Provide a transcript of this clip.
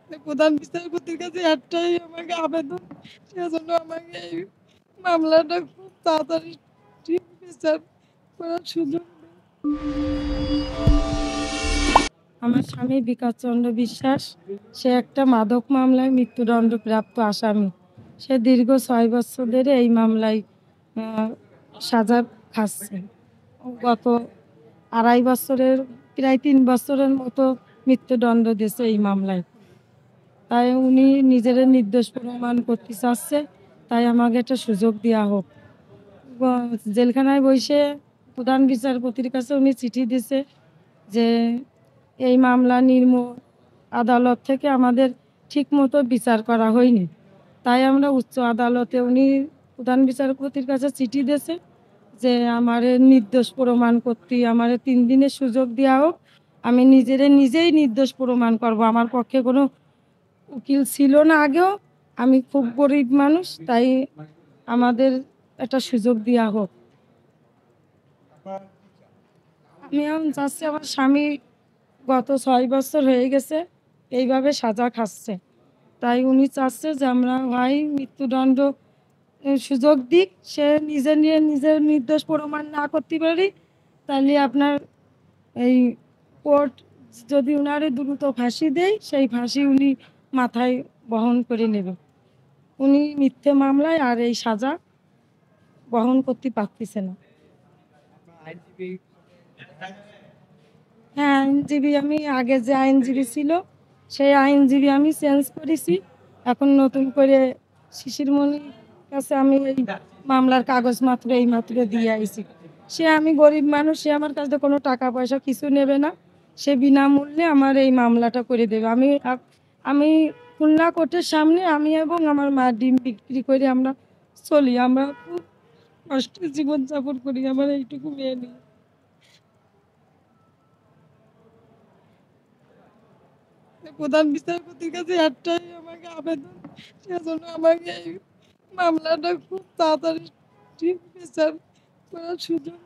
প্রধান বিচারপতির কাছে একটাই আমাকে আবেদন, সেজন্য আমাকে এই মামলাটা খুব তাড়াতাড়ি ঠিক বিচার করার সুযোগ দেন। আমার স্বামী বিকাশ চন্দ্র বিশ্বাস, সে একটা মাদক মামলায় মৃত্যুদণ্ডপ্রাপ্ত আসামি। সে দীর্ঘ ৬ বছর ধরে এই মামলায় সাজা খাচ্ছে। গত ২.৫ বছরের, প্রায় ৩ বছরের মতো মৃত্যুদণ্ড দিয়েছে এই মামলায়। তাই উনি নিজের নির্দোষ প্রমাণ করতে চাচ্ছে, তাই আমাকে একটা সুযোগ দেওয়া হোক। জেলখানায় বসে প্রধান বিচারপতির কাছে উনি চিঠি দিছে যে এই মামলা নিম্ন আদালত থেকে আমাদের ঠিকমতো বিচার করা হয়নি, তাই আমরা উচ্চ আদালতে, উনি প্রধান বিচারপতির কাছে চিঠি দিয়েছে যে আমার নির্দোষ প্রমাণ করতে আমার ৩ দিনের সুযোগ দেওয়া হোক। আমি নিজেই নির্দোষ প্রমাণ করব। আমার পক্ষে কোনো উকিল ছিল না আগেও, আমি খুব গরিব মানুষ, তাই আমাদের একটা সুযোগ দেওয়া হোক। আমি এখন চাচ্ছি, আমার স্বামী গত ৬ বছর হয়ে গেছে এইভাবে সাজা খাচ্ছে, তাই উনি চাচ্ছে যে আমরা হয় মৃত্যুদণ্ড সুযোগ দিক, সে নিজের নির্দোষ প্রমাণ না করতে পারি, তাহলে আপনার এই কোর্ট যদি উনারে দ্রুত ফাঁসি দেয়, সেই ফাঁসি উনি মাথায় বহন করে নেবে। উনি মিথ্যে মামলায় আর এই সাজা বহন করতে পারতেছে না। হ্যাঁ, আইনজীবী, আমি আগে যে আইনজীবী ছিল সেই আইনজীবী আমি চেঞ্জ করেছি। এখন নতুন করে শিশিরমণির কাছে আমি এই মামলার কাগজ মাত্র এইমাত্র দিয়ে আইছি। আমি গরিব মানুষ, সে আমার কাছে কোনো টাকা পয়সা কিছু নেবে না, সে বিনামূল্যে আমার এই মামলাটা করে দেবে। আমি খুলনা কোর্টের সামনে আমি এবং আমার মা ডিম বিক্রি করে আমরা চলি। আমরা খুব কষ্টে জীবনযাপন করি আমার এইটুকু মেয়ে নিয়ে। প্রধান বিচারপতির কাছে একটাই আমাকে আবেদন, সেজন্য আমাকে এই মামলাটা খুব তাড়াতাড়ি ঠিক বিচার করার সুযোগ